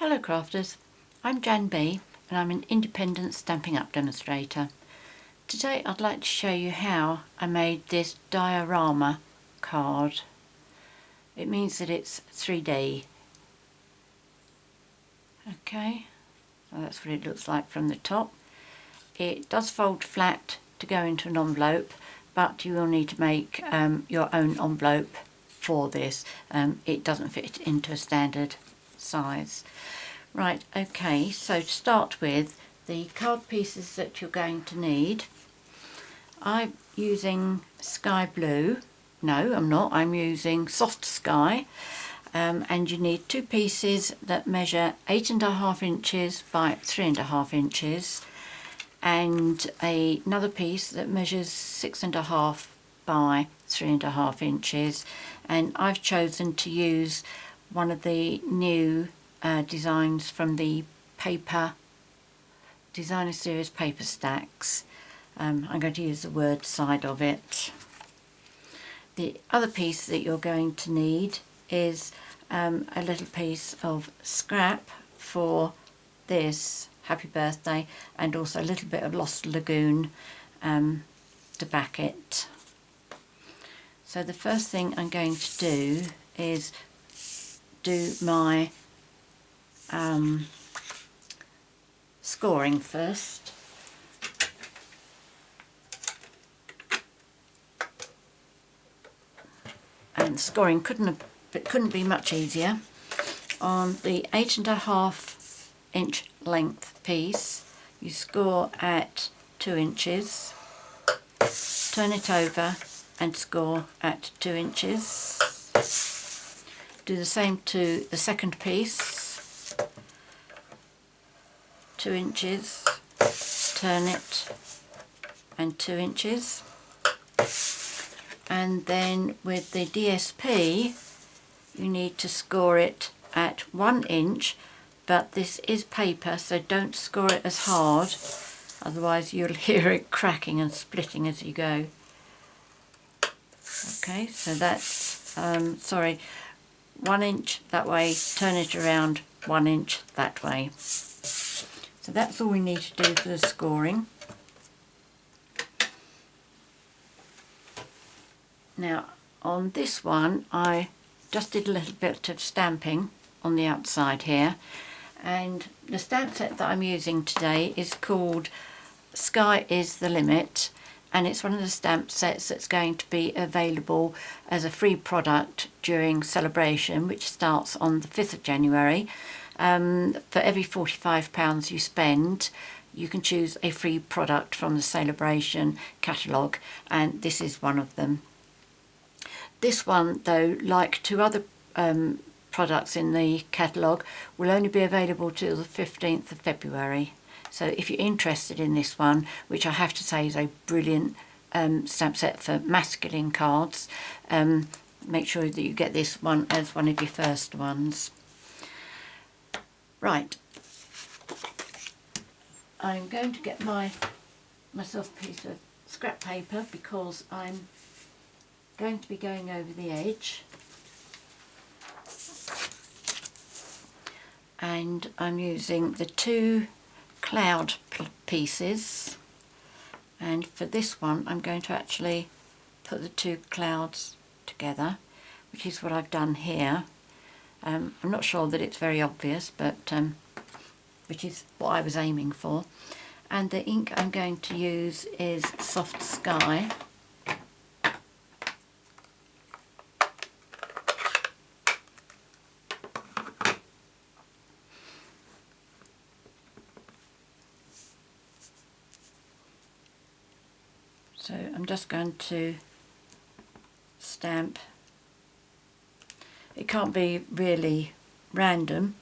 Hello crafters, I'm JanB and I'm an independent Stampin' Up demonstrator. Today I'd like to show you how I made this diorama card. It means that it's 3D. Okay, so that's what it looks like from the top. It does fold flat to go into an envelope, but you will need to make your own envelope for this. It doesn't fit into a standard size. Right, okay, so to start with, the card pieces that you're going to need, I'm using sky blue. No, I'm not. I'm using soft sky. And you need two pieces that measure 8.5 inches by 3.5 inches, and another piece that measures 6.5 by 3.5 inches. And I've chosen to use one of the new designs from the paper designer series paper stacks. I'm going to use the word side of it. The other piece that you're going to need is a little piece of scrap for this happy birthday, and also a little bit of Lost Lagoon to back it. So the first thing I'm going to do is do my scoring first. And scoring couldn't be much easier. On the 8.5 inch length piece, you score at 2 inches, turn it over and score at 2 inches. Do the same to the second piece, 2 inches, turn it and 2 inches. And then with the DSP, you need to score it at 1 inch, but this is paper, so don't score it as hard, otherwise you'll hear it cracking and splitting as you go. Okay, so that's, 1 inch that way, turn it around 1 inch that way. So that's all we need to do for the scoring. Now on this one I just did a little bit of stamping on the outside here, and the stamp set that I'm using today is called Sky is the Limit, and it's one of the stamp sets that's going to be available as a free product during Sale-a-bration, which starts on the 5th of January. For every £45 you spend, you can choose a free product from the Sale-a-bration catalogue, and this is one of them. This one, though, like two other products in the catalogue, will only be available till the 15th of February. So if you're interested in this one, which I have to say is a brilliant stamp set for masculine cards, make sure that you get this one as one of your first ones. Right, I'm going to get myself a piece of scrap paper, because I'm going to be going over the edge, and I'm using the two cloud pieces, and for this one I'm going to actually put the two clouds together, which is what I've done here. I'm not sure that it's very obvious, but which is what I was aiming for. And the ink I'm going to use is Soft Sky. So I'm just going to stamp. It can't be really random,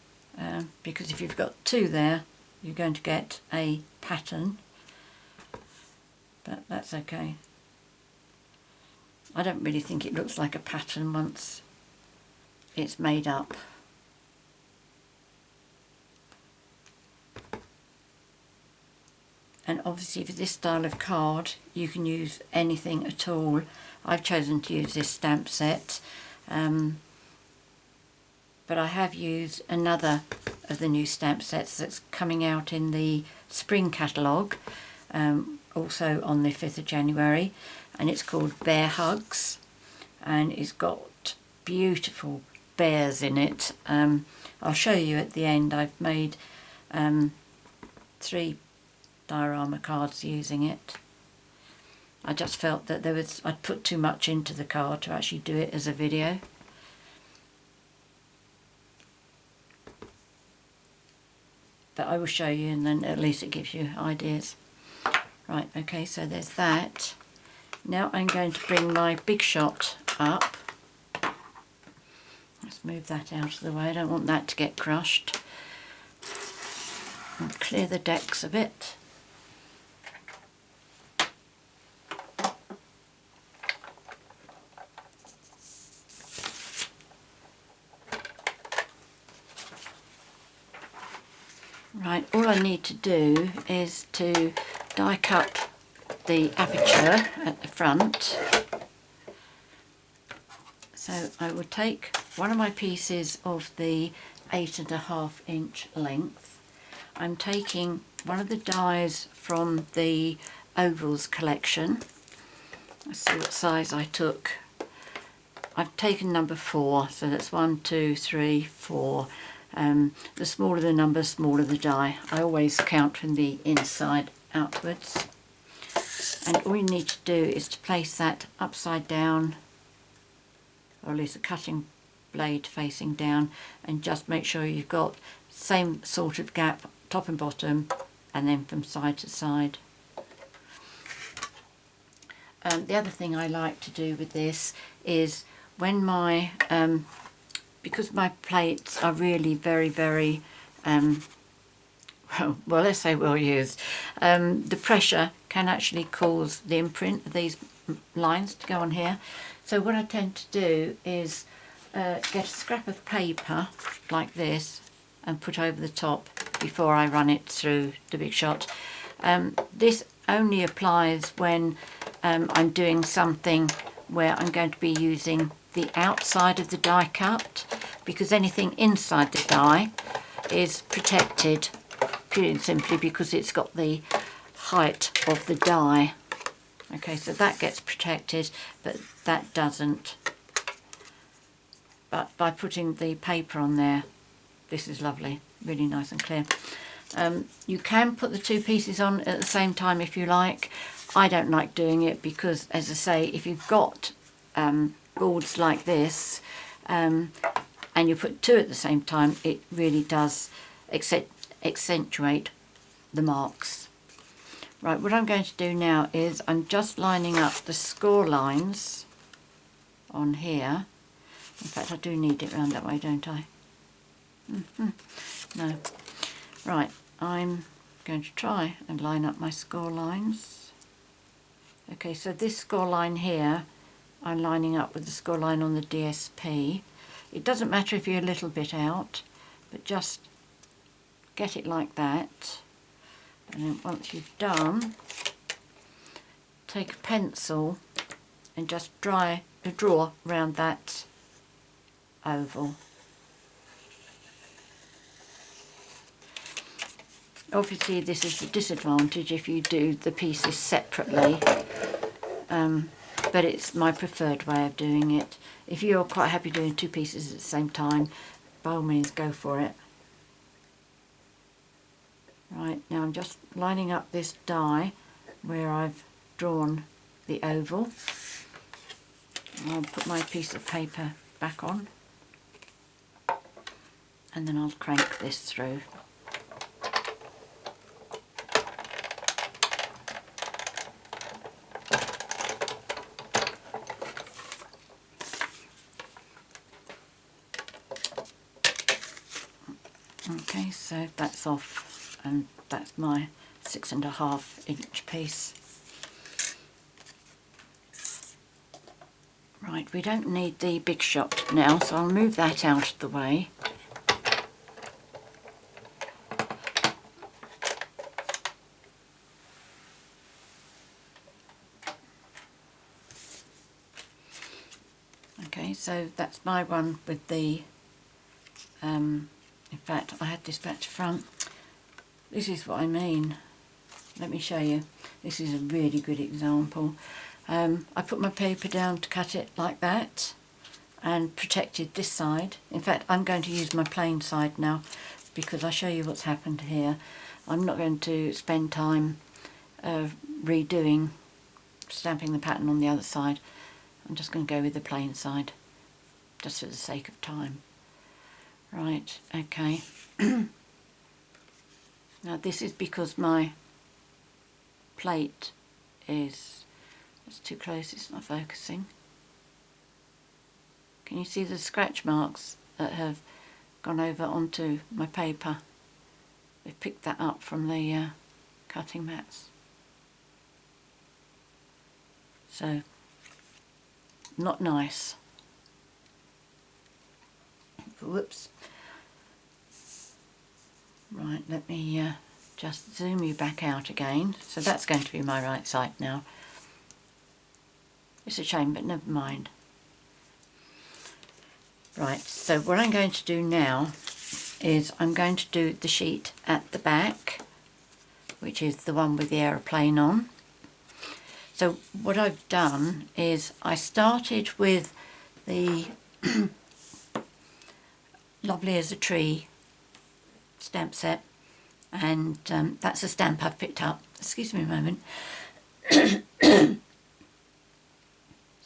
because if you've got two there, you're going to get a pattern, but that's okay. I don't really think it looks like a pattern once it's made up. And obviously for this style of card you can use anything at all. I've chosen to use this stamp set, but I have used another of the new stamp sets that's coming out in the spring catalogue, also on the 5th of January, and it's called Bear Hugs, and it's got beautiful bears in it. I'll show you at the end. I've made 3 diorama cards using it. I just felt that I'd put too much into the card to actually do it as a video. But I will show you, and then at least it gives you ideas. Right, okay, so there's that. Now I'm going to bring my Big Shot up. Let's move that out of the way, I don't want that to get crushed. And clear the decks a bit. Right, all I need to do is to die cut the aperture at the front. So I will take one of my pieces of the 8.5 inch length. I'm taking one of the dies from the ovals collection. Let's see what size I took. I've taken number 4, so that's 1, 2, 3, 4. The smaller the number, smaller the die. I always count from the inside outwards. And all you need to do is to place that upside down, or at least a cutting blade facing down, and just make sure you've got same sort of gap, top and bottom, and then from side to side. The other thing I like to do with this is when my because my plates are really very, very, well, let's say well used, the pressure can actually cause the imprint of these lines to go on here. So what I tend to do is get a scrap of paper like this and put over the top before I run it through the Big Shot. This only applies when I'm doing something where I'm going to be using the outside of the die cut, because anything inside the die is protected purely and simply because it's got the height of the die. Okay, so that gets protected, but that doesn't. But by putting the paper on there, this is lovely, really nice and clear. You can put the 2 pieces on at the same time if you like. I don't like doing it because, as I say, if you've got boards like this and you put 2 at the same time, it really does accentuate the marks. Right, what I'm going to do now is I'm just lining up the score lines on here. In fact, I do need it round that way, don't I? No. Right, I'm going to try and line up my score lines. Okay, so this score line here, I'm lining up with the score line on the DSP. It doesn't matter if you're a little bit out, but just get it like that. And then once you've done, take a pencil and just draw around that oval. Obviously this is the disadvantage if you do the pieces separately, but it's my preferred way of doing it. If you're quite happy doing 2 pieces at the same time, by all means go for it. Right, now I'm just lining up this die where I've drawn the oval. I'll put my piece of paper back on, and then I'll crank this through. Okay, so that's off, and that's my 6.5 inch piece. Right, we don't need the Big Shot now, so I'll move that out of the way. Okay, so that's my one with the In fact, I had this back to front. This is what I mean. Let me show you. This is a really good example. I put my paper down to cut it like that and protected this side. In fact, I'm going to use my plain side now because I'll show you what's happened here. I'm not going to spend time redoing stamping the pattern on the other side. I'm just going to go with the plain side just for the sake of time. Right, okay. Now this is because my plate is, it's too close, it's not focusing. Can you see the scratch marks that have gone over onto my paper? They've picked that up from the cutting mats. So, not nice. Whoops. Right, let me just zoom you back out again. So that's going to be my right side now. It's a shame, but never mind. Right, so what I'm going to do now is I'm going to do the sheet at the back, which is the one with the aeroplane on. So what I've done is I started with the Lovely as a Tree stamp set, and that's a stamp I've picked up. Excuse me a moment.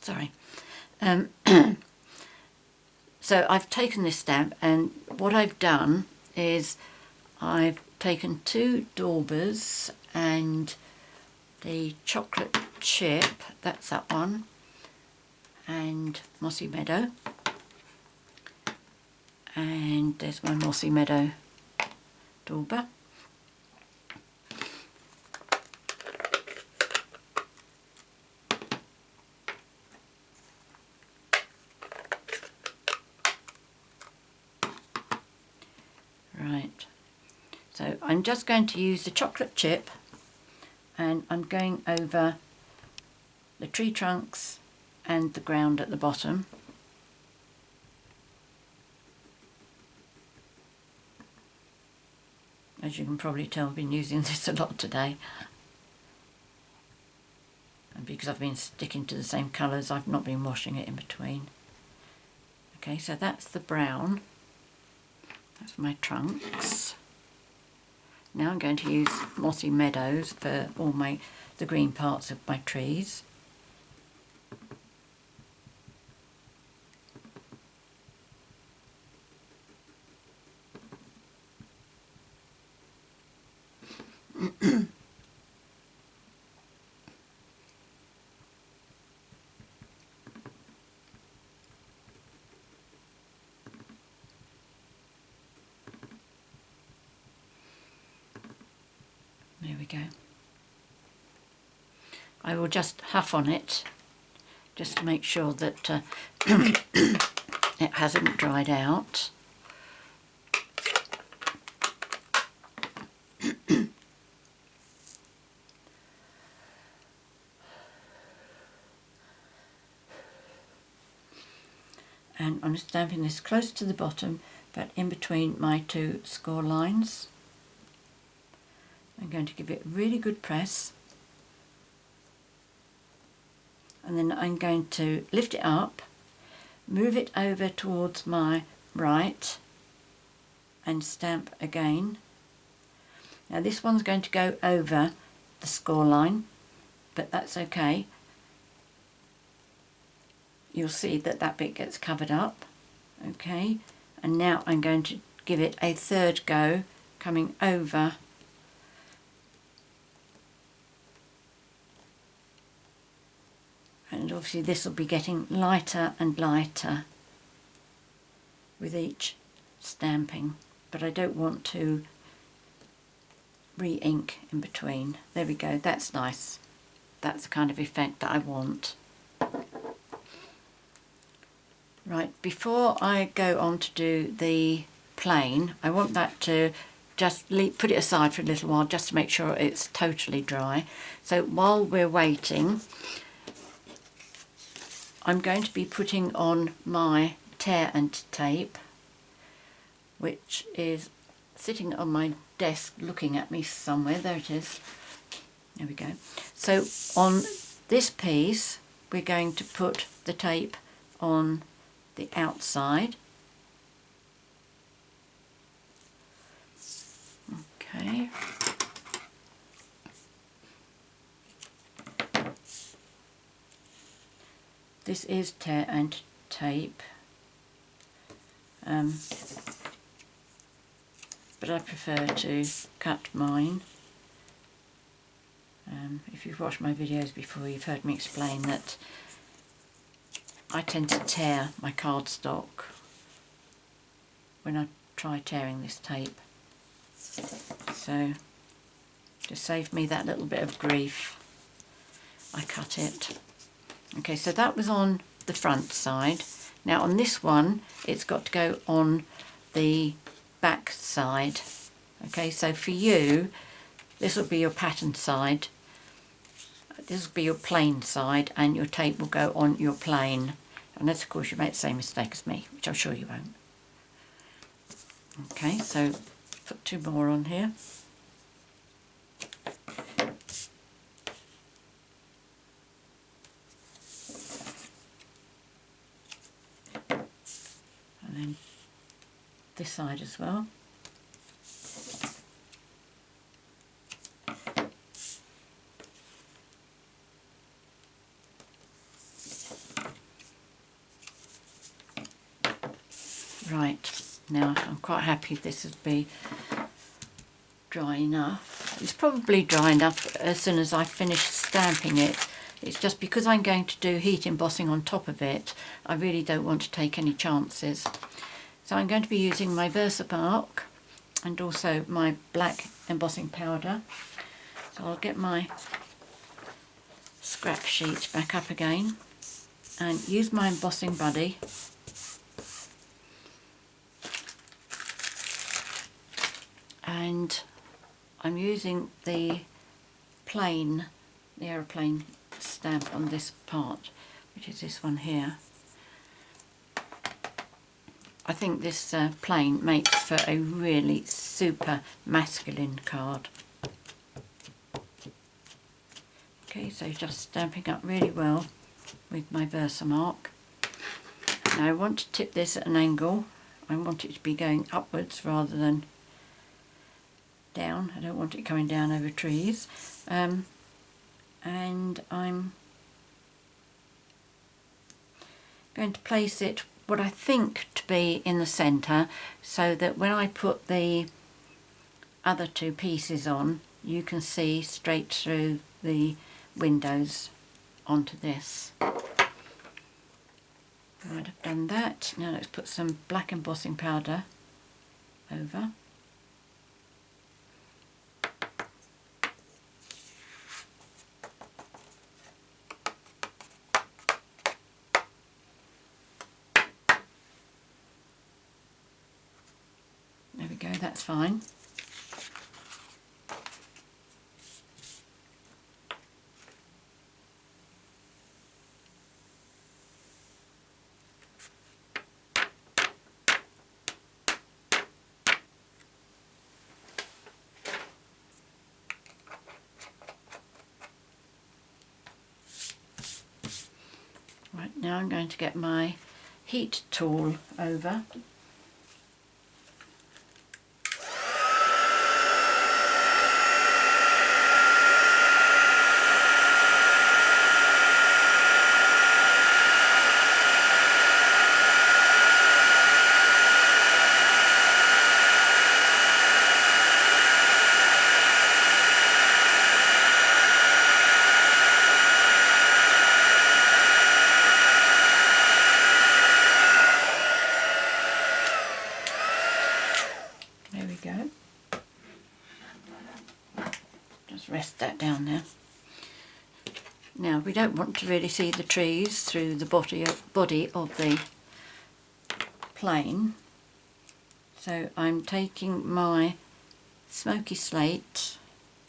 Sorry. So I've taken this stamp, and what I've done is I've taken 2 daubers and the chocolate chip, that's that one, and Mossy Meadow, and there's my Mossy Meadow dauber. Right, so I'm just going to use the chocolate chip, and I'm going over the tree trunks and the ground at the bottom. As you can probably tell, I've been using this a lot today. And because I've been sticking to the same colours, I've not been washing it in between. Okay, so that's the brown. That's my trunks. Now I'm going to use Mossy Meadows for all the green parts of my trees. There we go. I will just huff on it just to make sure that it hasn't dried out. And I'm stamping this close to the bottom, but in between my 2 score lines. I'm going to give it a really good press, and then I'm going to lift it up, move it over towards my right, and stamp again. Now this one's going to go over the score line, but that's okay. You'll see that that bit gets covered up. Okay, and now I'm going to give it a 3rd go, coming over and obviously this will be getting lighter and lighter with each stamping, but I don't want to re-ink in between. There we go, that's nice. That's the kind of effect that I want. Right, before I go on to do the plain, I want that to just put it aside for a little while just to make sure it's totally dry. So while we're waiting, I'm going to be putting on my tear and tape, which is sitting on my desk looking at me somewhere. There it is. There we go. So on this piece we're going to put the tape on the outside. Okay. This is tear and tape, but I prefer to cut mine. If you've watched my videos before, you've heard me explain that I tend to tear my cardstock when I try tearing this tape. So to save me that little bit of grief, I cut it. Okay, so that was on the front side. Now on this one, it's got to go on the back side. Okay, so for you, this will be your pattern side. This will be your plain side, and your tape will go on your plain. Unless, of course, you make the same mistake as me, which I'm sure you won't. Okay, so put 2 more on here. And then this side as well. Right, now I'm quite happy this will be dry enough. It's probably dry enough as soon as I finish stamping it. It's just because I'm going to do heat embossing on top of it, I really don't want to take any chances. So I'm going to be using my Versamark and also my black embossing powder. So I'll get my scrap sheet back up again and use my embossing buddy. And I'm using the aeroplane stamp on this part, which is this one here. I think this plain makes for a really super masculine card. Okay, so just stamping up really well with my Versamark. Now I want to tip this at an angle. I want it to be going upwards rather than down. I don't want it coming down over trees. And I'm going to place it what I think to be in the centre, so that when I put the other 2 pieces on, you can see straight through the windows onto this. Right, I've done that. Now let's put some black embossing powder over. There we go, that's fine. Right, now I'm going to get my heat tool over. There we go. Just rest that down there. Now we don't want to really see the trees through the body of the plane, so I'm taking my smoky slate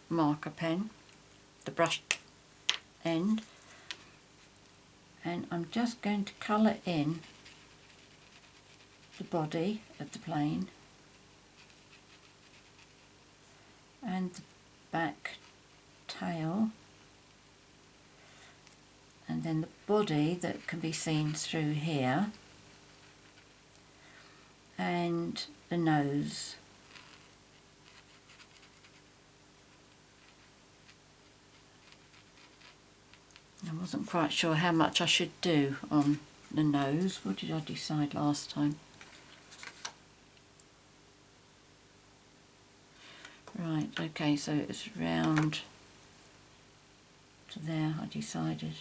marker pen, the brushed end, and I'm just going to colour in the body of the plane and the back tail, and then the body that can be seen through here, and the nose. I wasn't quite sure how much I should do on the nose. What did I decide last time? Right, okay, so it's round to there, I decided.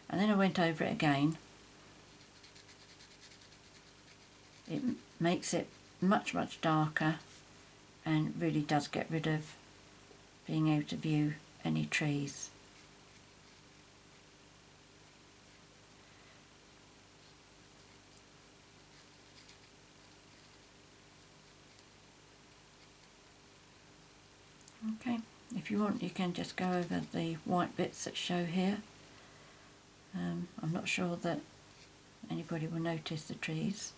And then I went over it again. It makes it much darker and really does get rid of being able to view any trees. Okay, if you want you can just go over the white bits that show here. I'm not sure that anybody will notice the trees.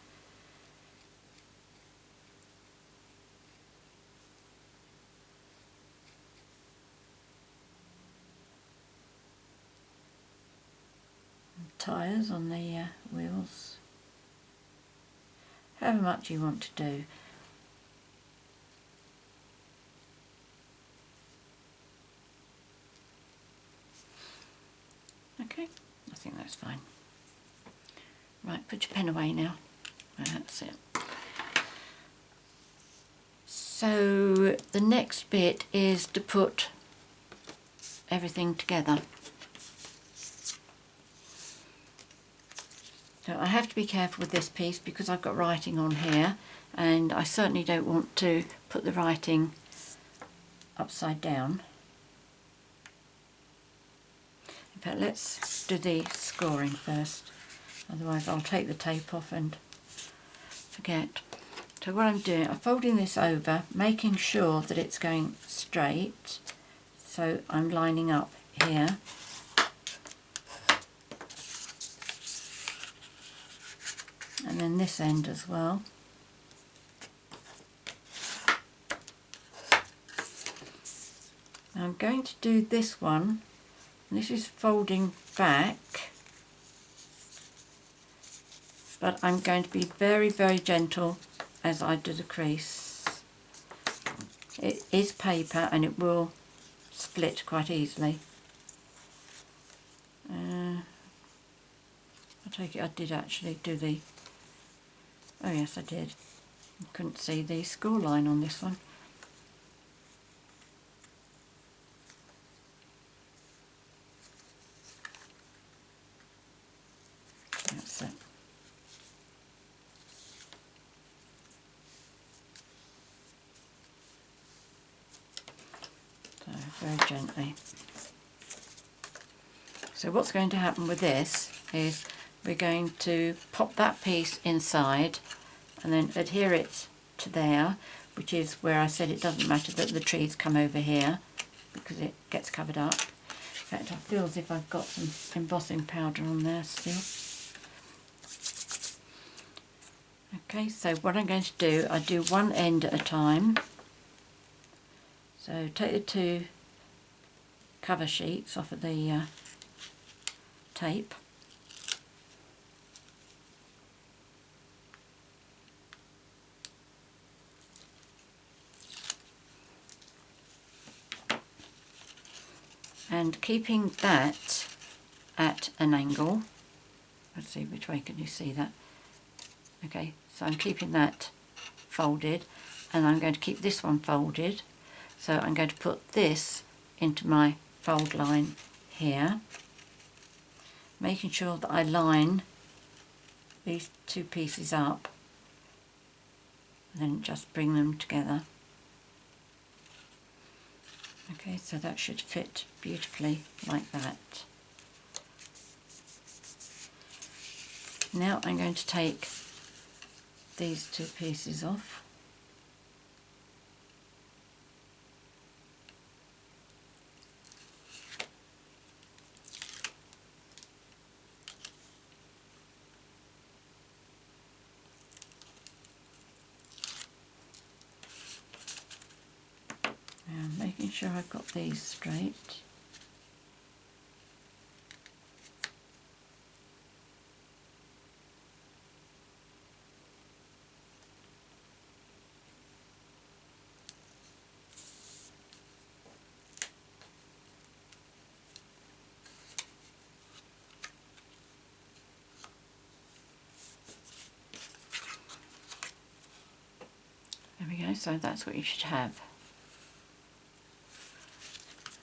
Tyres on the wheels. However much you want to do. Okay, I think that's fine. Right, put your pen away now. That's it. So the next bit is to put everything together. So I have to be careful with this piece because I've got writing on here, and I certainly don't want to put the writing upside down. In fact, let's do the scoring first, otherwise I'll take the tape off and forget. So what I'm doing, I'm folding this over, making sure that it's going straight, so I'm lining up here. And then this end as well. Now I'm going to do this one. This is folding back, but I'm going to be very gentle as I do the crease. It is paper and it will split quite easily. I take it I did actually do the... Oh yes, I did. I couldn't see the score line on this one. That's it. So very gently. So what's going to happen with this is we're going to pop that piece inside and then adhere it to there, which is where I said it doesn't matter that the trees come over here because it gets covered up. In fact, I feel as if I've got some embossing powder on there still. Okay, so what I'm going to do, I do one end at a time. So take the two cover sheets off of the tape. And keeping that at an angle, let's see which way can you see that. Okay, so I'm keeping that folded and I'm going to keep this one folded. So I'm going to put this into my fold line here, making sure that I line these two pieces up and then just bring them together. Okay, so that should fit beautifully like that. Now I'm going to take these two pieces off. sure I've got these straight. There we go, so that's what you should have.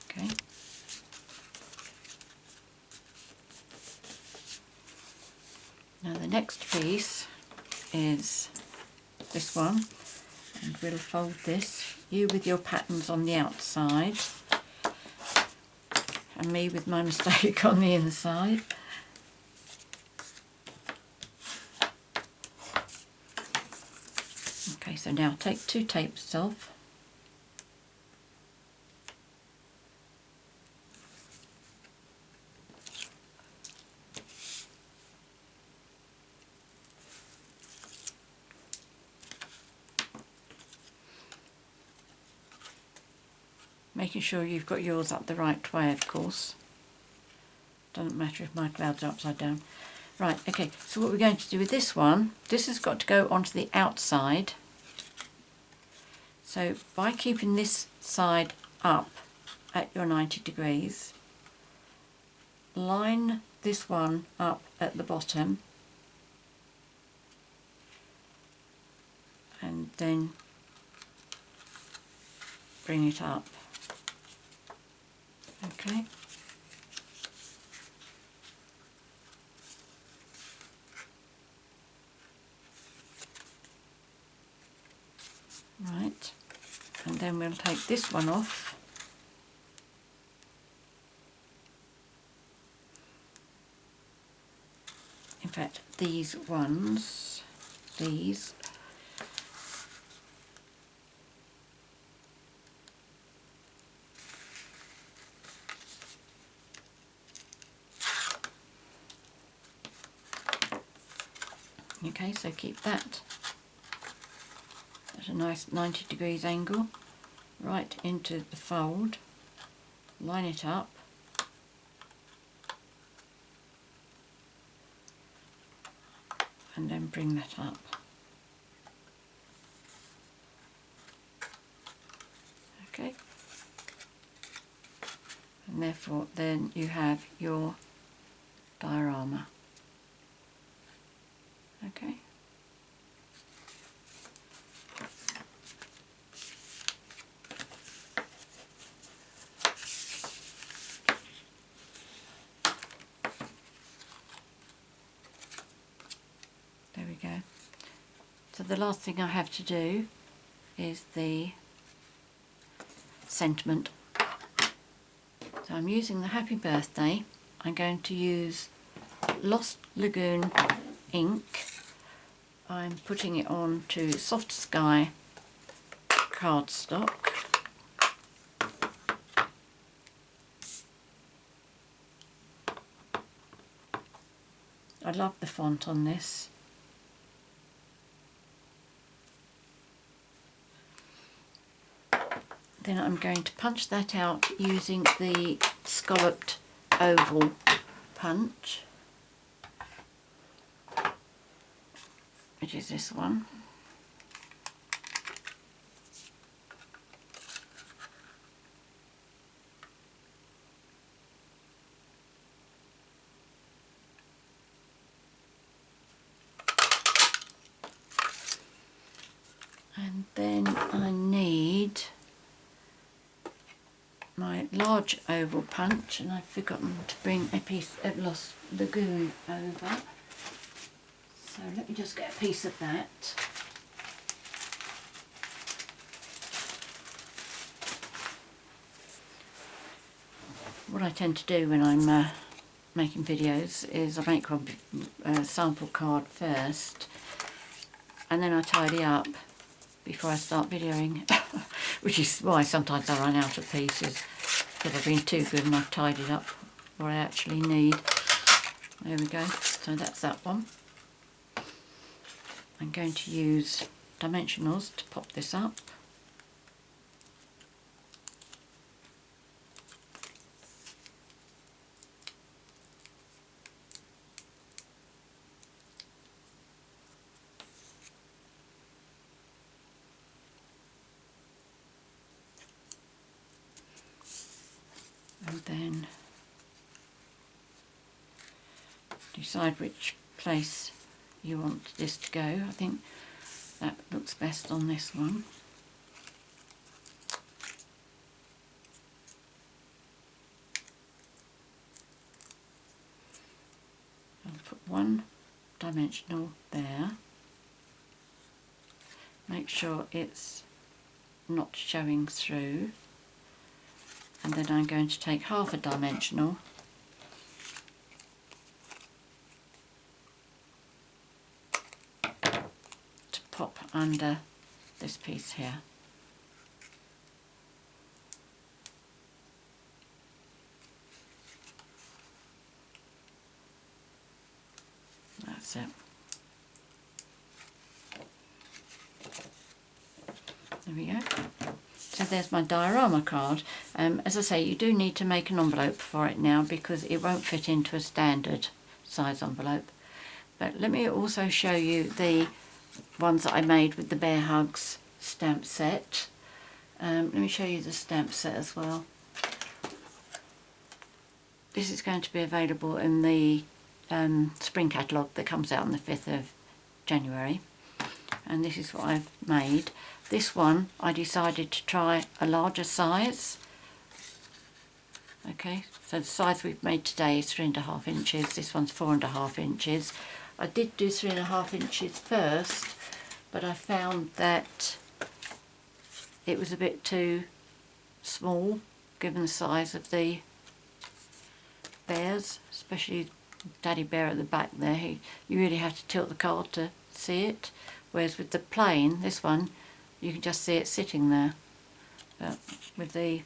Okay. Now the next piece is this one, and we'll fold this, you with your patterns on the outside and me with my mistake on the inside. Okay, so now take 2 tapes off. Making sure you've got yours up the right way, of course. Doesn't matter if my clouds are upside down. Right, okay, so what we're going to do with this one, this has got to go onto the outside. So by keeping this side up at your 90 degrees, line this one up at the bottom and then bring it up. Okay. Right, and then we'll take this one off. In fact, these ones, these. Okay, so keep that at a nice 90 degrees angle, right into the fold, line it up, and then bring that up. Okay, and therefore then you have your diorama. Okay. There we go. So the last thing I have to do is the sentiment. So I'm using the Happy Birthday. I'm going to use Lost Lagoon ink. I'm putting it on to Soft Sky Cardstock. I love the font on this. Then I'm going to punch that out using the scalloped oval punch, which is this one. And then I need my large oval punch, and I've forgotten to bring a piece of Lost Lagoon over. So let me just get a piece of that. What I tend to do when I'm making videos is I make a sample card first, and then I tidy up before I start videoing, which is why sometimes I run out of pieces, because I've been too good and I've tidied up what I actually need. There we go, so that's that one. I'm going to use dimensionals to pop this up. then decide which place you want this to go. I think that looks best on this one. I'll put one dimensional there. Make sure it's not showing through, and then I'm going to take half a dimensional to pop under this piece here. That's it. There we go. So there's my diorama card. As I say, you do need to make an envelope for it now because it won't fit into a standard size envelope. But let me also show you the ones that I made with the Bear Hugs stamp set. Let me show you the stamp set as well. This is going to be available in the spring catalogue that comes out on the 5th of January. And this is what I've made. This one I decided to try a larger size. Okay, so the size we've made today is 3.5 inches. This one's 4.5 inches. I did do 3.5 inches first, but I found that it was a bit too small given the size of the bears, especially Daddy Bear at the back there. You really have to tilt the card to see it, whereas with the plain, this one, you can just see it sitting there. But with the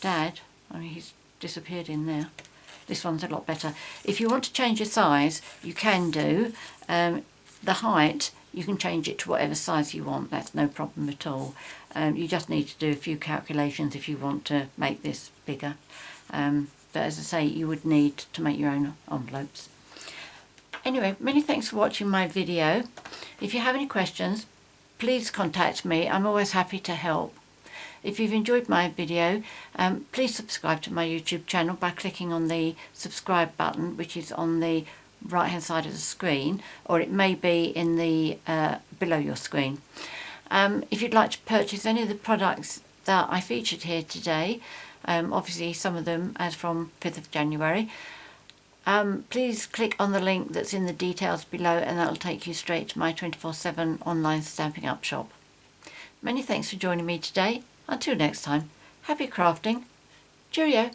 Dad, I mean, he's disappeared in there. This one's a lot better. If you want to change your size, you can do. The height, you can change it to whatever size you want. That's no problem at all. You just need to do a few calculations if you want to make this bigger. But as I say, you would need to make your own envelopes. Anyway, many thanks for watching my video. If you have any questions, please contact me. I'm always happy to help. If you've enjoyed my video, please subscribe to my YouTube channel by clicking on the subscribe button, which is on the right hand side of the screen, or it may be in the below your screen. If you'd like to purchase any of the products that I featured here today, obviously some of them as from 5th of January, please click on the link that's in the details below, and that'll take you straight to my 24/7 online Stampin' Up shop. Many thanks for joining me today. Until next time, happy crafting. Cheerio.